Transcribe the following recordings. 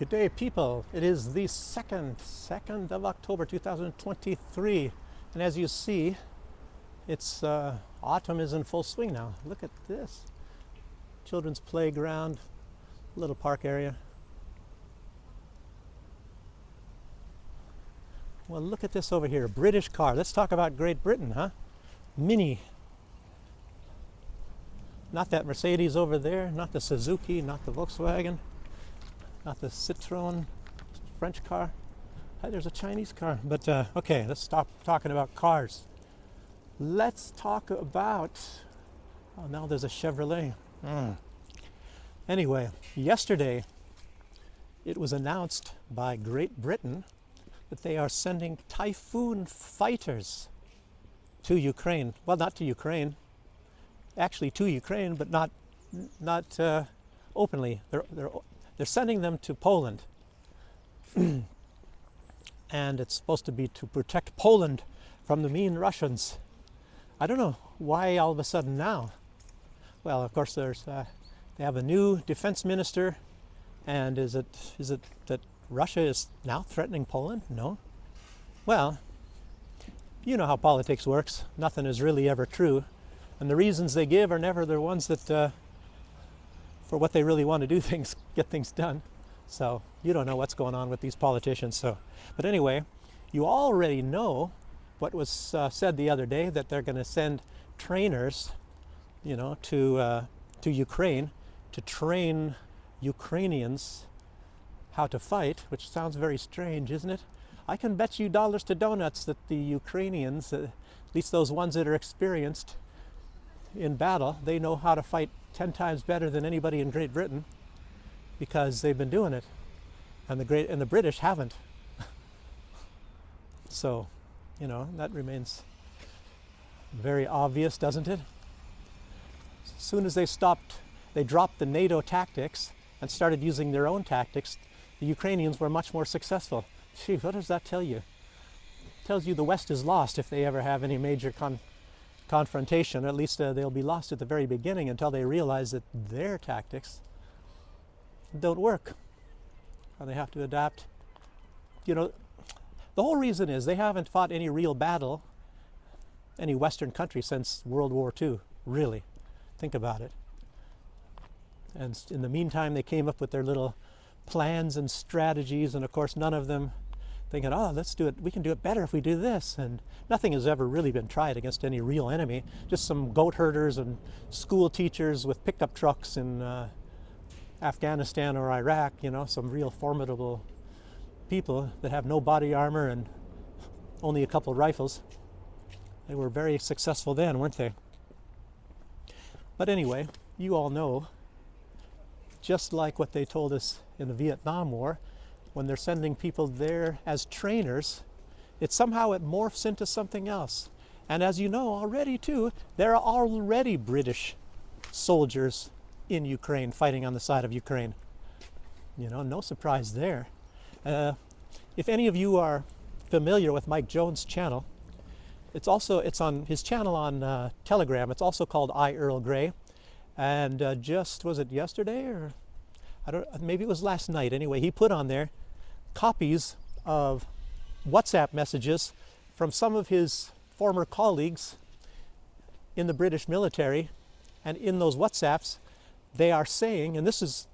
Good day, people. It is the 2nd of October 2023, and as you see, it's autumn is in full swing now. Look at this. Children's playground, little park area. Well, look at this over here, British car. Let's talk about Great Britain, huh? Mini. Not that Mercedes over there, not the Suzuki, not the Volkswagen, not the Citroen French car. Hey, there's a Chinese car. But okay, let's stop talking about cars. Let's talk about, oh, now there's a Chevrolet. Anyway, yesterday it was announced by Great Britain that they are sending Typhoon fighters to Ukraine. Well, not to Ukraine, actually to Ukraine, but not openly. They're sending them to Poland. And it's supposed to be to protect Poland from the mean Russians. I don't know why all of a sudden now. Well, of course, they have a new defense minister, and is it that Russia is now threatening Poland? No. Well, you know how politics works. Nothing is really ever true, and the reasons they give are never the ones that for what they really want to do things, get things done. So you don't know what's going on with these politicians. So, but anyway, you already know what was said the other day, that they're going to send trainers, you know, to Ukraine to train Ukrainians how to fight, which sounds very strange, isn't it? I can bet you dollars to donuts that the Ukrainians, at least those ones that are experienced in battle, they know how to fight 10 times better than anybody in Great Britain, because they've been doing it, and the British haven't. So, you know, that remains very obvious, doesn't it? As soon as they dropped the NATO tactics and started using their own tactics, the Ukrainians were much more successful. Gee, what does that tell you? It tells you the West is lost if they ever have any major confrontation. At least they'll be lost at the very beginning until they realize that their tactics don't work, and they have to adapt. You know, the whole reason is they haven't fought any real battle, any Western country, since World War II, really. Think about it. And in the meantime, they came up with their little plans and strategies, and of course none of them thinking, oh, let's do it, we can do it better if we do this. And nothing has ever really been tried against any real enemy, just some goat herders and school teachers with pickup trucks in Afghanistan or Iraq, you know, some real formidable people that have no body armor and only a couple rifles. They were very successful then, weren't they? But anyway, you all know, just like what they told us in the Vietnam War, when they're sending people there as trainers, it morphs into something else. And as you know already too, there are already British soldiers in Ukraine fighting on the side of Ukraine. You know, no surprise there. If any of you are familiar with Mike Jones' channel, it's on his channel on Telegram. It's also called I, Earl Grey. And was it yesterday, or maybe it was last night. Anyway, he put on there copies of WhatsApp messages from some of his former colleagues in the British military, and in those WhatsApps, they are saying, and this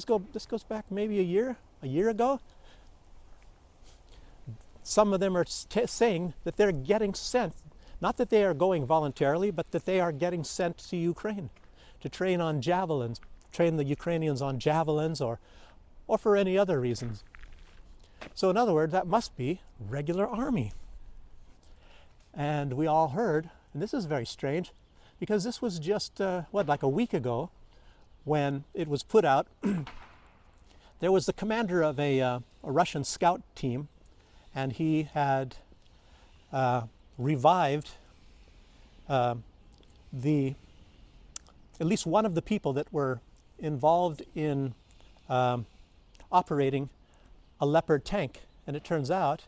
goes back maybe a year ago. Some of them are saying that they're getting sent, not that they are going voluntarily, but that they are getting sent to Ukraine to train on javelins, train the Ukrainians on javelins, or for any other reasons. So in other words, that must be regular army. And we all heard, and this is very strange, because this was just, like a week ago, when it was put out. There was the commander of a Russian scout team, and he had revived at least one of the people that were involved in operating a Leopard tank. And it turns out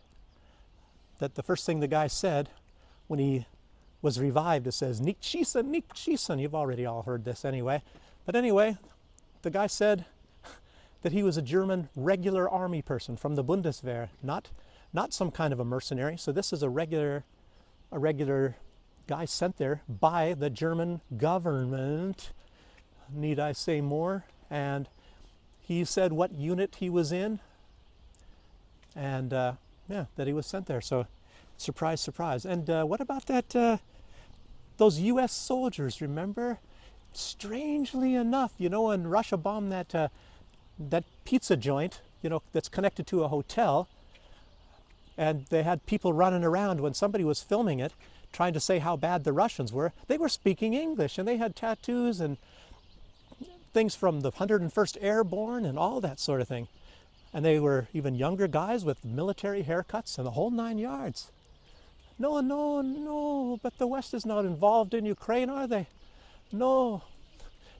that the first thing the guy said when he was revived, it says, "Nik Shisa, Nik Shisa." You've already all heard this anyway. But anyway, the guy said, that he was a German regular army person from the Bundeswehr, not some kind of a mercenary. So this is a regular guy sent there by the German government. Need I say more? And he said what unit he was in, and yeah, that he was sent there. So surprise, surprise. And what about that? Those U.S. soldiers, remember? Strangely enough, you know, when Russia bombed that pizza joint, you know, that's connected to a hotel, and they had people running around when somebody was filming it, trying to say how bad the Russians were. They were speaking English, and they had tattoos and things from the 101st Airborne and all that sort of thing. And they were even younger guys with military haircuts and the whole 9 yards. No, no, no, but the West is not involved in Ukraine, are they? No,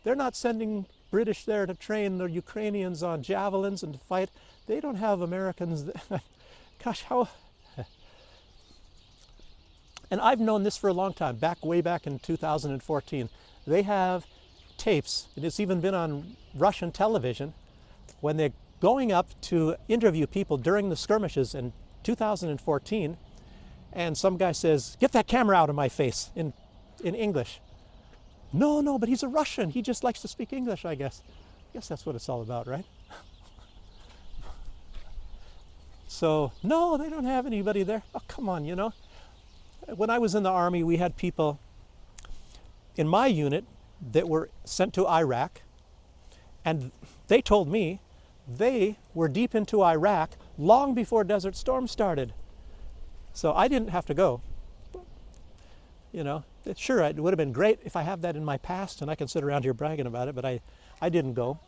they're not sending British there to train the Ukrainians on javelins and to fight. They don't have Americans. Gosh, how... And I've known this for a long time, way back in 2014. They have tapes, and it's even been on Russian television, when they're going up to interview people during the skirmishes in 2014, and some guy says, "Get that camera out of my face," in English. No, no, but he's a Russian. He just likes to speak English, I guess. I guess that's what it's all about, right? So, no, they don't have anybody there. Oh, come on, you know. When I was in the Army, we had people in my unit that were sent to Iraq, and they told me they were deep into Iraq long before Desert Storm started. So I didn't have to go. You know, sure, it would have been great if I have that in my past and I can sit around here bragging about it, but I didn't go.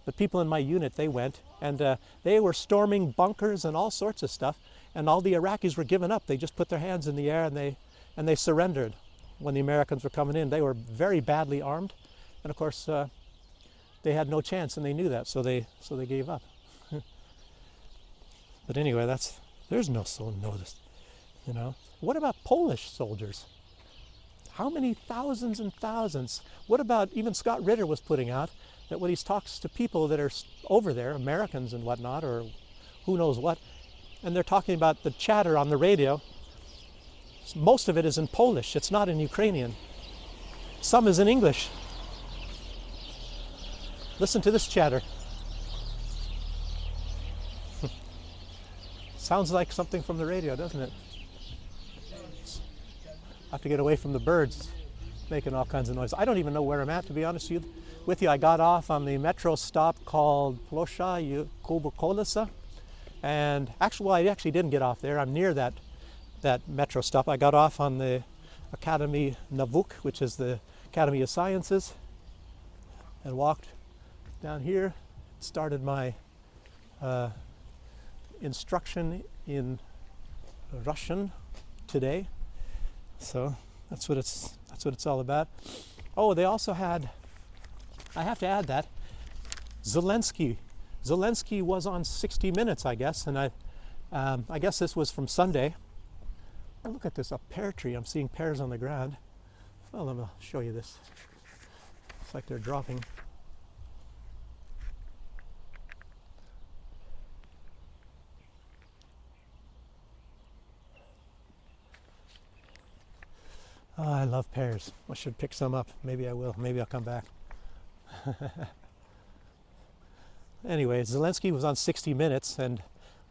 But people in my unit, they went, and they were storming bunkers and all sorts of stuff, and all the Iraqis were giving up. They just put their hands in the air and they surrendered when the Americans were coming in. They were very badly armed, and of course they had no chance, and they knew that, so they gave up. But anyway, there's no notice, you know. What about Polish soldiers? How many thousands and thousands? What about, even Scott Ritter was putting out that when he talks to people that are over there, Americans and whatnot, or who knows what, and they're talking about the chatter on the radio, most of it is in Polish. It's not in Ukrainian. Some is in English. Listen to this chatter. Sounds like something from the radio, doesn't it? I have to get away from the birds making all kinds of noise. I don't even know where I'm at, to be honest with you. I got off on the metro stop called Plosha Kubukolisa, and I actually didn't get off there. I'm near that metro stop. I got off on the Academy Navuk, which is the Academy of Sciences, and walked down here. Started my instruction in Russian today. So that's what it's all about. Oh, they also had, I have to add that, Zelensky was on 60 Minutes, I guess, and I guess this was from Sunday. Oh, look at this, a pear tree. I'm seeing pears on the ground. Well, let me show you this. It's like they're dropping. Oh, I love pears. I should pick some up. Maybe I will. Maybe I'll come back. Anyway, Zelensky was on 60 Minutes, and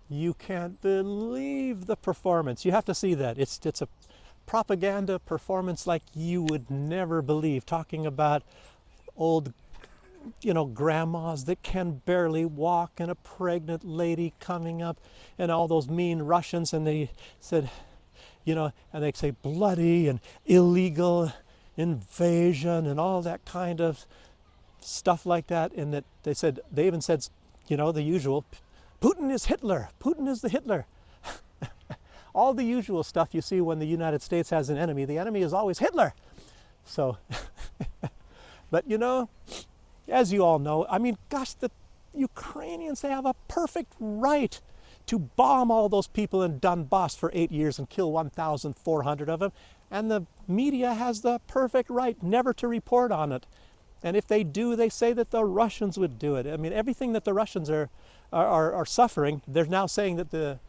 you can't believe the performance. You have to see that. It's a propaganda performance like you would never believe, talking about old, you know, grandmas that can barely walk, and a pregnant lady coming up, and all those mean Russians, and they said, you know, and they say bloody and illegal invasion and all that kind of stuff like that. And that they even said, you know, the usual, Putin is Hitler, Putin is the Hitler. All the usual stuff you see when the United States has an enemy. The enemy is always Hitler. So, but you know, as you all know, I mean, gosh, the Ukrainians, they have a perfect right to bomb all those people in Donbass for 8 years and kill 1,400 of them. And the media has the perfect right never to report on it. And if they do, they say that the Russians would do it. I mean, everything that the Russians are suffering, they're now saying that the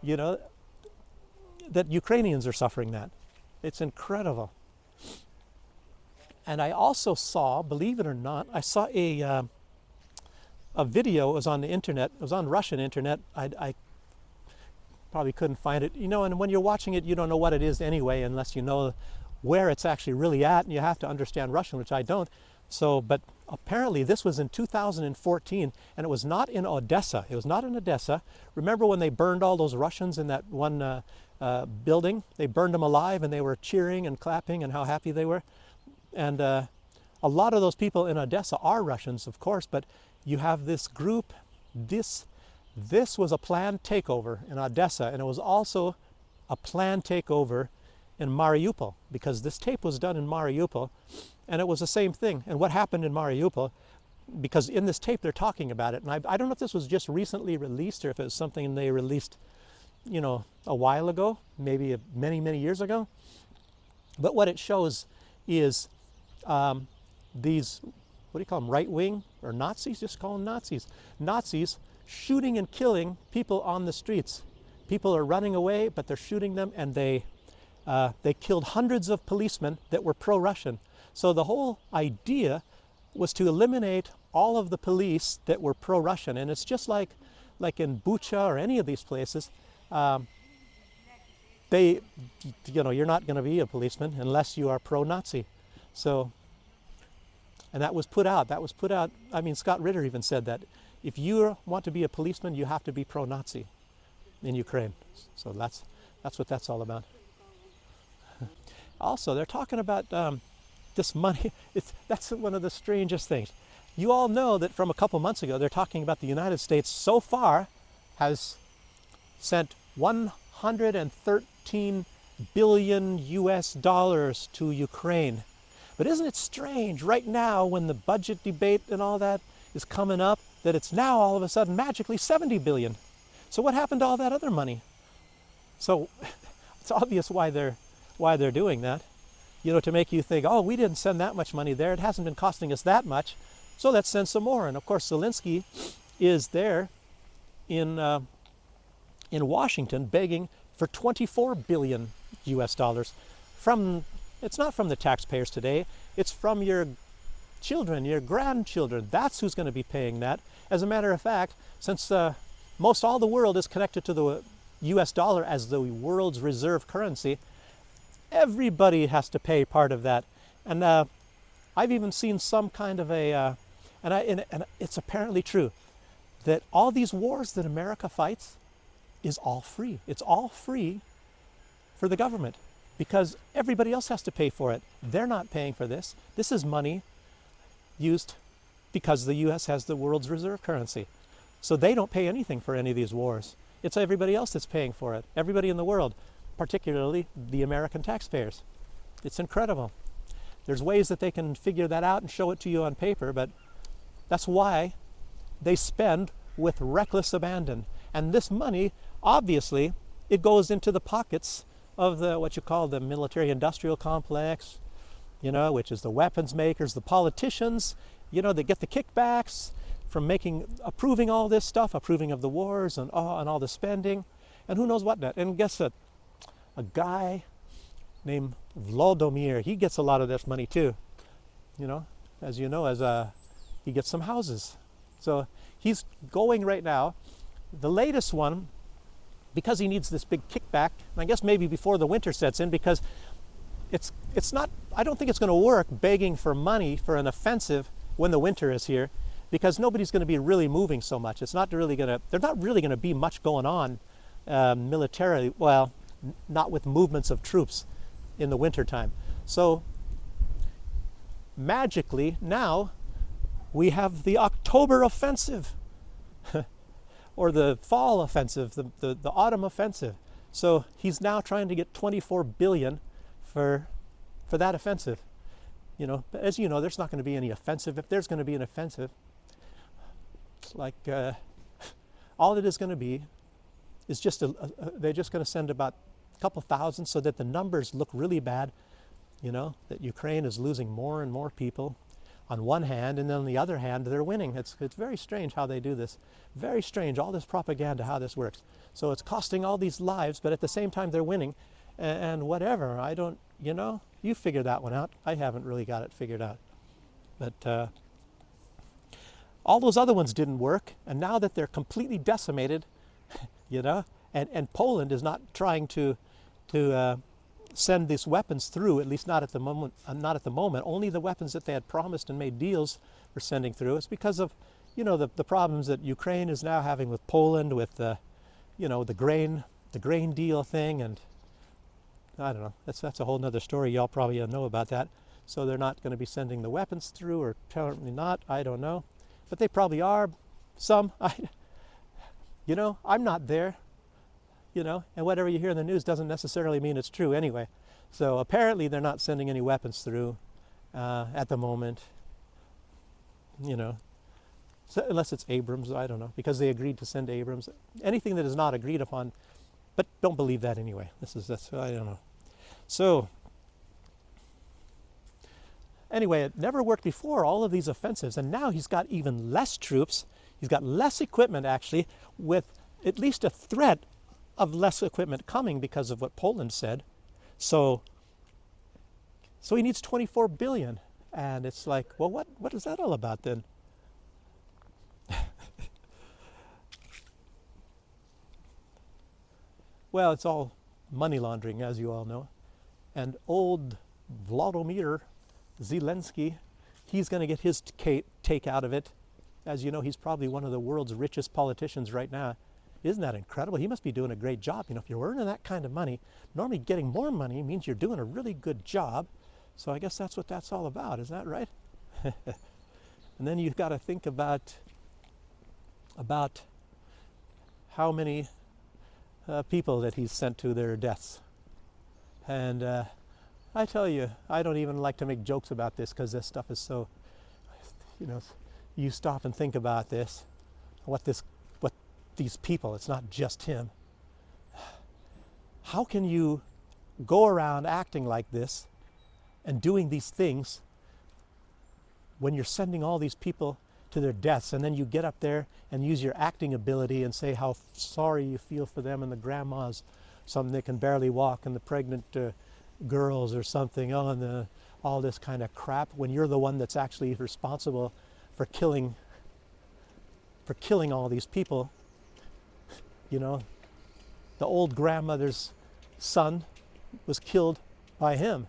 you know, that Ukrainians are suffering that. It's incredible. And I also saw, believe it or not, I saw a video. It was on the internet. It was on Russian internet. I probably couldn't find it. You know, and when you're watching it, you don't know what it is anyway, unless you know where it's actually really at, and you have to understand Russian, which I don't. So, but apparently this was in 2014, and it was not in Odessa. It was not in Odessa. Remember when they burned all those Russians in that one building? They burned them alive, and they were cheering and clapping and how happy they were. And a lot of those people in Odessa are Russians, of course, but you have this group. This was a planned takeover in Odessa, and it was also a planned takeover in Mariupol, because this tape was done in Mariupol, and it was the same thing. And what happened in Mariupol, because in this tape they're talking about it, and I don't know if this was just recently released or if it was something they released, you know, a while ago, maybe many years ago. But what it shows is these, what do you call them, right wing or Nazis? Just call them Nazis. Nazis shooting and killing people on the streets. People are running away, but they're shooting them, and they killed hundreds of policemen that were pro-Russian. So the whole idea was to eliminate all of the police that were pro-Russian. And it's just like in Bucha or any of these places, you know, you're not going to be a policeman unless you are pro-Nazi. So, and that was put out. I mean, Scott Ritter even said that if you want to be a policeman, you have to be pro-Nazi in Ukraine. So that's what that's all about. Also, they're talking about this money. That's one of the strangest things. You all know that from a couple months ago, they're talking about the United States so far has sent 113 billion US dollars to Ukraine. But isn't it strange right now when the budget debate and all that is coming up that it's now all of a sudden magically 70 billion? So what happened to all that other money? So it's obvious why they're doing that, you know, to make you think, oh, we didn't send that much money there. It hasn't been costing us that much, so let's send some more. And of course, Zelensky is there in Washington begging for 24 billion US dollars from, it's not from the taxpayers today, it's from your children, your grandchildren. That's who's going to be paying that. As a matter of fact, since most all the world is connected to the US dollar as the world's reserve currency, everybody has to pay part of that. And I've even seen some kind of a, and it's apparently true, that all these wars that America fights is all free. It's all free for the government because everybody else has to pay for it. They're not paying for this. This is money used because the US has the world's reserve currency. So they don't pay anything for any of these wars. It's everybody else that's paying for it. Everybody in the world, particularly the American taxpayers. It's incredible. There's ways that they can figure that out and show it to you on paper, but that's why they spend with reckless abandon. And this money, obviously, it goes into the pockets of the, what you call the military-industrial complex, you know, which is the weapons makers, the politicians, you know, they get the kickbacks from approving all this stuff, approving of the wars and all the spending, and who knows what not. And guess what? A guy named Volodymyr, he gets a lot of this money too, you know, as he gets some houses. So he's going right now. The latest one, because he needs this big kickback, and I guess maybe before the winter sets in, because it's not, I don't think it's going to work begging for money for an offensive when the winter is here, because nobody's going to be really moving so much. It's not really going to, there's not really going to be much going on militarily, well, not with movements of troops in the winter time. So magically now we have the October offensive or the fall offensive, the autumn offensive. So he's now trying to get 24 billion for that offensive. You know, as you know, there's not going to be any offensive. If there's going to be an offensive, it's like all it is going to be is just they're just going to send about a couple thousand so that the numbers look really bad, that Ukraine is losing more and more people on one hand, and then on the other hand, they're winning. It's very strange how they do this. Very strange, all this propaganda, how this works. So it's costing all these lives, but at the same time they're winning. And whatever, I don't, you figure that one out. I haven't really got it figured out. But all those other ones didn't work, and now that they're completely decimated, and Poland is not trying to send these weapons through, at least not at the moment. Only the weapons that they had promised and made deals for sending through. It's because of, the problems that Ukraine is now having with Poland, with the grain deal thing, and I don't know. That's a whole nother story. Y'all probably know about that. So they're not going to be sending the weapons through, or apparently not. I don't know, but they probably are. Some, I'm not there. And whatever you hear in the news doesn't necessarily mean it's true anyway. So apparently they're not sending any weapons through at the moment, so unless it's Abrams, I don't know, because they agreed to send Abrams. Anything that is not agreed upon, but don't believe that anyway. That's I don't know. So anyway, it never worked before, all of these offensives, and now he's got even less troops. He's got less equipment, actually, with at least a threat of less equipment coming because of what Poland said. So he needs 24 billion. And it's like, well, what is that all about then? Well, it's all money laundering, as you all know. And old Vladimir Zelensky, he's going to get his take out of it. As you know, he's probably one of the world's richest politicians right now. Isn't that incredible? He must be doing a great job. If you're earning that kind of money, normally getting more money means you're doing a really good job. So I guess that's what that's all about. Is that right? And then you've got to think about how many people that he's sent to their deaths. And I tell you, I don't even like to make jokes about this because this stuff is so, you stop and think about this, what these people, it's not just him. How can you go around acting like this and doing these things when you're sending all these people to their deaths, and then you get up there and use your acting ability and say how sorry you feel for them and the grandmas, some that can barely walk, and the pregnant girls or something, and all this kind of crap, when you're the one that's actually responsible for killing all these people. The old grandmother's son was killed by him.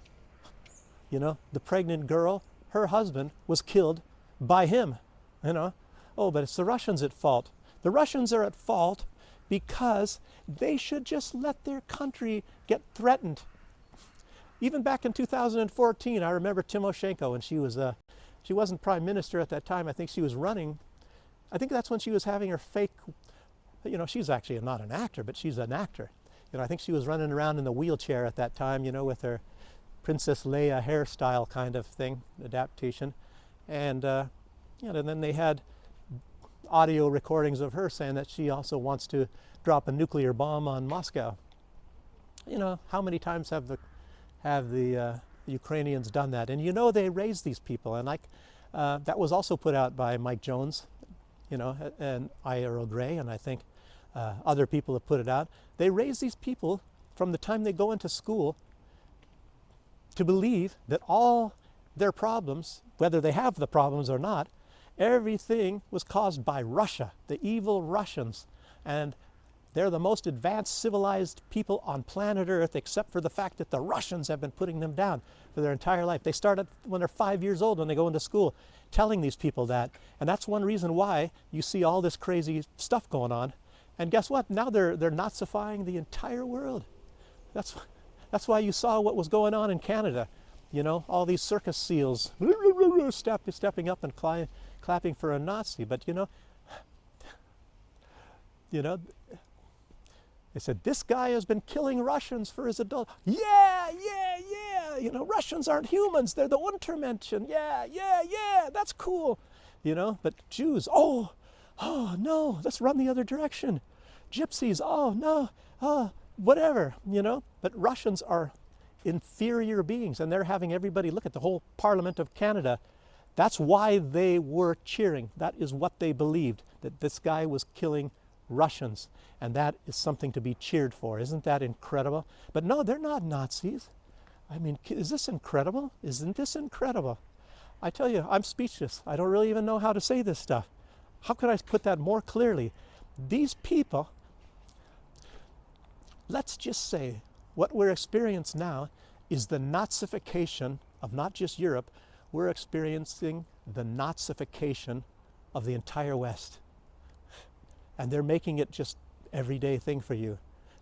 The pregnant girl, her husband was killed by him. Oh, but it's the Russians at fault. The Russians are at fault because they should just let their country get threatened. Even back in 2014, I remember Tymoshenko, and she wasn't prime minister at that time. I think she was running. I think that's when she was having her fake, she's actually not an actor, but she's an actor. I think she was running around in the wheelchair at that time, with her Princess Leia hairstyle kind of thing, adaptation. And, and then they had audio recordings of her saying that she also wants to drop a nuclear bomb on Moscow. How many times have the Ukrainians done that? And they raised these people, and that was also put out by Mike Jones, and Ira Gray, and I think other people have put it out. They raise these people from the time they go into school to believe that all their problems, whether they have the problems or not, everything was caused by Russia, the evil Russians. And they're the most advanced civilized people on planet Earth, except for the fact that the Russians have been putting them down for their entire life. They started when they're 5 years old, when they go into school, telling these people that. And that's one reason why you see all this crazy stuff going on. And guess what? Now they're Nazifying the entire world. That's why you saw what was going on in Canada. All these circus seals stepping up and clapping for a Nazi. But they said, this guy has been killing Russians for his adult. Yeah. Russians aren't humans. They're the Untermenschen. Yeah, that's cool. But Jews, oh no, let's run the other direction. Gypsies, oh no, whatever, But Russians are inferior beings, and they're having everybody look at the whole Parliament of Canada. That's why they were cheering. That is what they believed, that this guy was killing Russians, and that is something to be cheered for. Isn't that incredible? But no, they're not Nazis. I mean, is this incredible? Isn't this incredible? I tell you, I'm speechless. I don't really even know how to say this stuff. How could I put that more clearly? These people, let's just say, what we're experiencing now is the Nazification of not just Europe, we're experiencing the Nazification of the entire West. And they're making it just everyday thing for you,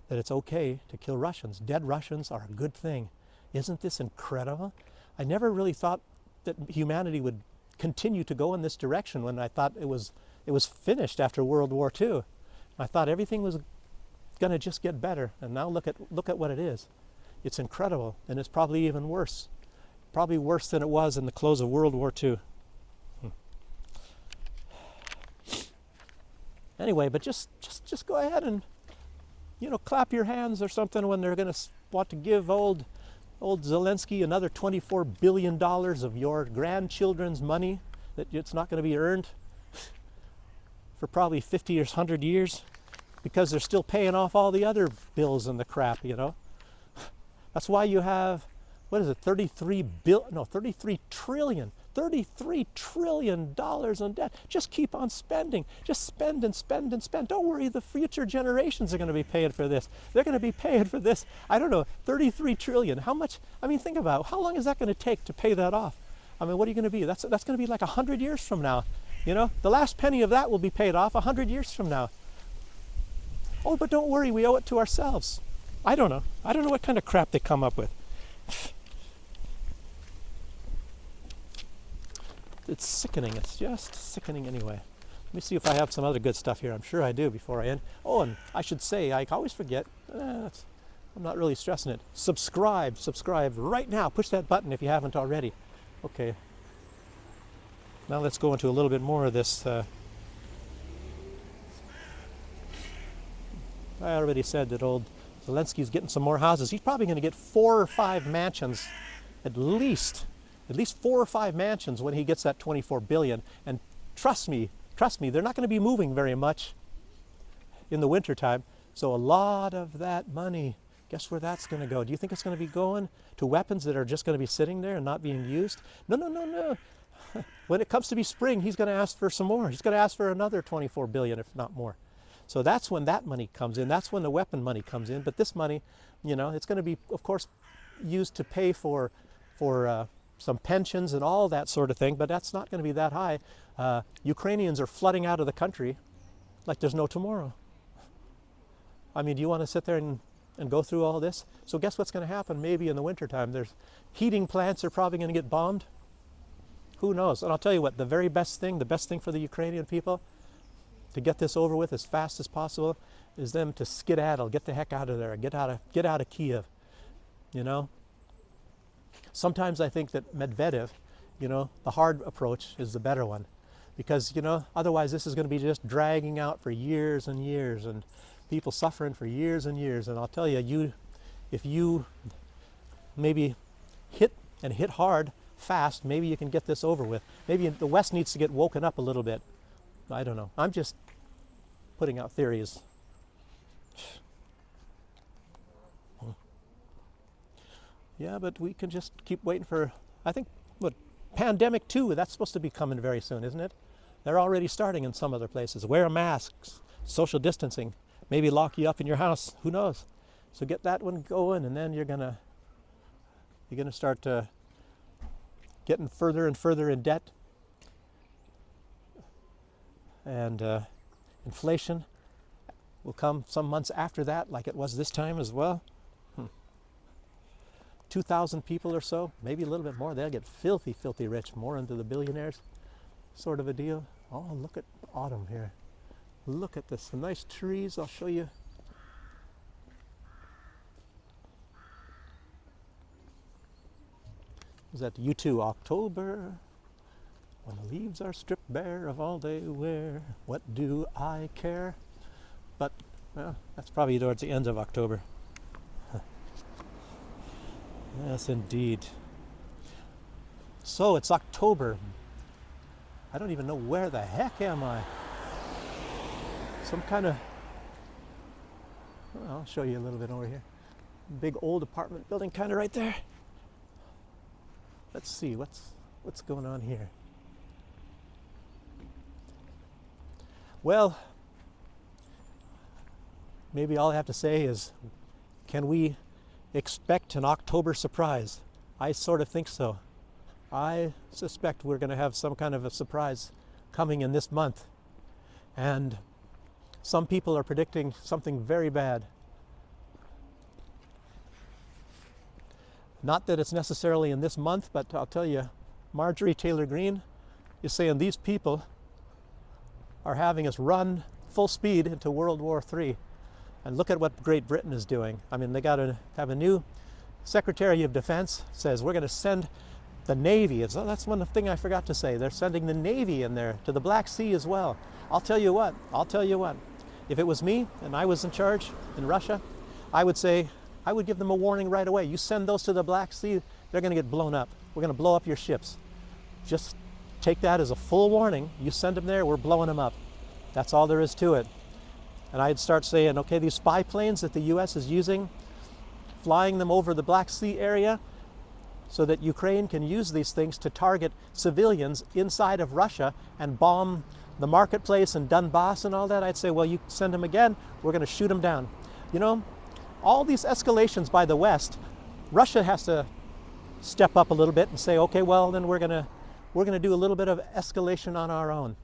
that it's okay to kill Russians. Dead Russians are a good thing. Isn't this incredible? I never really thought that humanity would continue to go in this direction when I thought it was finished after World War II. I thought everything was going to just get better, and now look at what it is. It's incredible, and it's probably even worse. Probably worse than it was in the close of World War II. Anyway, but just go ahead and, clap your hands or something when they're going to want to give old Zelensky another $24 billion of your grandchildren's money that it's not going to be earned for probably 50 or 100 years, because they're still paying off all the other bills and the crap, That's why you have, what is it, 33 trillion on debt. Just keep on spending. Just spend and spend and spend. Don't worry, the future generations are going to be paying for this. They're going to be paying for this, I don't know, 33 trillion. How much, think about it. How long is that going to take to pay that off? What are you going to be? That's going to be like 100 years from now. The last penny of that will be paid off 100 years from now. Oh, but don't worry, we owe it to ourselves. I don't know. I don't know what kind of crap they come up with. It's sickening. It's just sickening anyway. Let me see if I have some other good stuff here. I'm sure I do before I end. Oh, and I should say, I always forget. I'm not really stressing it. Subscribe right now. Push that button if you haven't already. Okay. Now let's go into a little bit more of this. I already said that old Zelensky's getting some more houses. He's probably going to get 4 or 5 mansions, at least 4 or 5 mansions when he gets that 24 billion. And trust me, they're not going to be moving very much in the wintertime. So a lot of that money, guess where that's going to go? Do you think it's going to be going to weapons that are just going to be sitting there and not being used? No. When it comes to be spring, he's going to ask for some more. He's going to ask for another 24 billion, if not more. So that's when that money comes in. That's when the weapon money comes in. But this money, it's going to be, of course, used to pay for some pensions and all that sort of thing. But that's not going to be that high. Ukrainians are flooding out of the country like there's no tomorrow. Do you want to sit there and go through all this? So guess what's going to happen? Maybe in the wintertime, there's heating plants are probably going to get bombed. Who knows? And I'll tell you what, the best thing for the Ukrainian people to get this over with as fast as possible is them to skedaddle, get the heck out of there, get out of Kiev. Sometimes I think that Medvedev, the hard approach is the better one, because otherwise this is going to be just dragging out for years and years, and people suffering for years and years. And I'll tell you, if you maybe hit hard fast, maybe you can get this over with. Maybe the West needs to get woken up a little bit. I don't know. I'm just putting out theories. Yeah, but we can just keep waiting for, I think, pandemic 2, that's supposed to be coming very soon, isn't it? They're already starting in some other places. Wear masks, social distancing, maybe lock you up in your house, who knows? So get that one going, and then you're gonna start getting further and further in debt. And inflation will come some months after that, like it was this time as well. 2,000 people or so, maybe a little bit more, they'll get filthy, filthy rich, more into the billionaires sort of a deal. Oh, look at autumn here. Look at this, some nice trees, I'll show you. Is that U2, October? When the leaves are stripped bare of all they wear, what do I care? But, well, that's probably towards the end of October. Yes, indeed. So it's October. I don't even know where the heck am I. Some kind of, I'll show you a little bit over here. Big old apartment building kind of right there. Let's see, what's going on here? Well, maybe all I have to say is, can we expect an October surprise? I sort of think so. I suspect we're going to have some kind of a surprise coming in this month. And some people are predicting something very bad. Not that it's necessarily in this month, but I'll tell you, Marjorie Taylor Greene is saying these people are having us run full speed into World War III. And look at what Great Britain is doing. I mean, they got to have a new Secretary of Defense, says we're going to send the Navy. That's one thing I forgot to say. They're sending the Navy in there to the Black Sea as well. I'll tell you what. If it was me and I was in charge in Russia, I would say, I would give them a warning right away. You send those to the Black Sea, they're going to get blown up. We're going to blow up your ships. Just take that as a full warning. You send them there, we're blowing them up. That's all there is to it. And I'd start saying, okay, these spy planes that the US is using, flying them over the Black Sea area so that Ukraine can use these things to target civilians inside of Russia and bomb the marketplace and Donbass and all that. I'd say, well, you send them again, we're going to shoot them down. You know, all these escalations by the West, Russia has to step up a little bit and say, okay, well, then we're going to do a little bit of escalation on our own.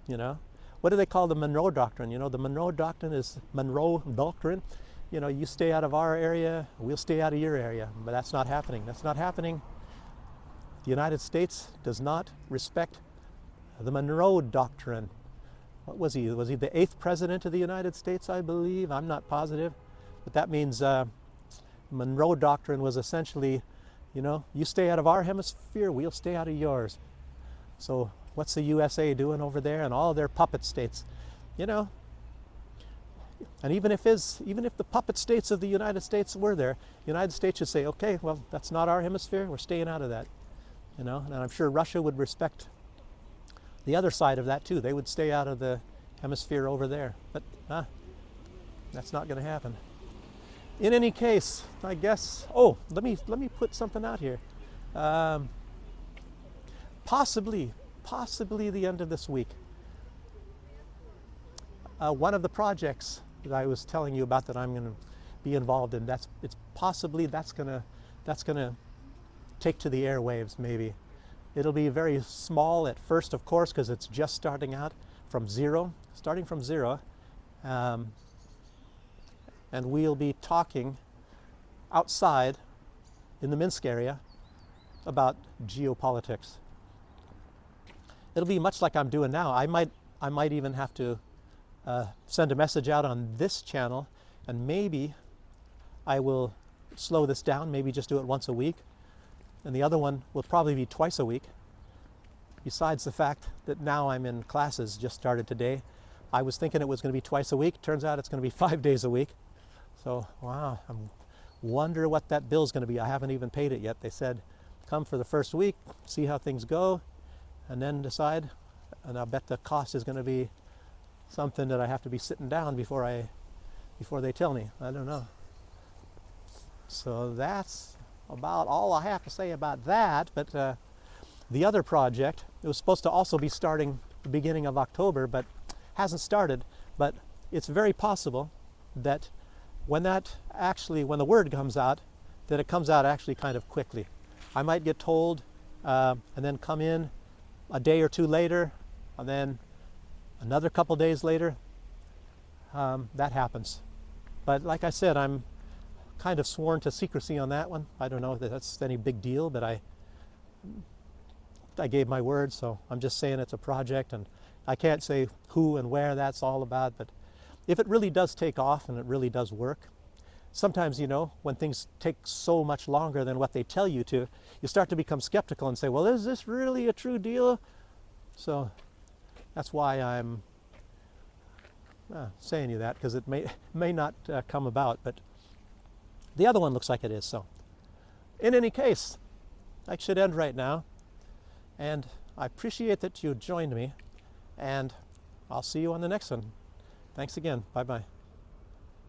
You know, what do they call the Monroe Doctrine? You know, the Monroe Doctrine is Monroe Doctrine. You know, you stay out of our area, we'll stay out of your area. But that's not happening. That's not happening. The United States does not respect the Monroe Doctrine. What was he? Was he the 8th president of the United States, I believe? I'm not positive. But that means Monroe Doctrine was essentially, you know, you stay out of our hemisphere, we'll stay out of yours. So what's the USA doing over there and all their puppet states? You know, and even if the puppet states of the United States were there, the United States should say, okay, well, that's not our hemisphere, we're staying out of that. You know, and I'm sure Russia would respect the other side of that too. They would stay out of the hemisphere over there. But that's not going to happen. In any case, I guess, let me put something out here. Possibly the end of this week. One of the projects that I was telling you about that I'm going to be involved in, that's going to take to the airwaves maybe. It'll be very small at first, of course, because it's just starting from zero. And we'll be talking outside in the Minsk area about geopolitics. It'll be much like I'm doing now. I might even have to send a message out on this channel, and maybe I will slow this down, maybe just do it once a week, and the other one will probably be twice a week. Besides the fact that now I'm in classes, just started today. I was thinking it was going to be twice a week. Turns out it's going to be 5 days a week. So, wow, I wonder what that bill's going to be. I haven't even paid it yet. They said, come for the first week, see how things go, and then decide. And I'll bet the cost is going to be something that I have to be sitting down before they tell me. I don't know. So that's about all I have to say about that. But the other project, it was supposed to also be starting the beginning of October, but hasn't started. But it's very possible that when the word comes out, that it comes out actually kind of quickly. I might get told and then come in a day or two later, and then another couple days later. That happens. But like I said, I'm kind of sworn to secrecy on that one. I don't know if that's any big deal, but I gave my word, so I'm just saying it's a project, and I can't say who and where that's all about. But if it really does take off and it really does work, sometimes, you know, when things take so much longer than what they tell you to, you start to become skeptical and say, well, is this really a true deal? So that's why I'm saying you that, because it may not come about. But the other one looks like it is. So In any case, I should end right now. And I appreciate that you joined me. And I'll see you on the next one. Thanks again. Bye-bye.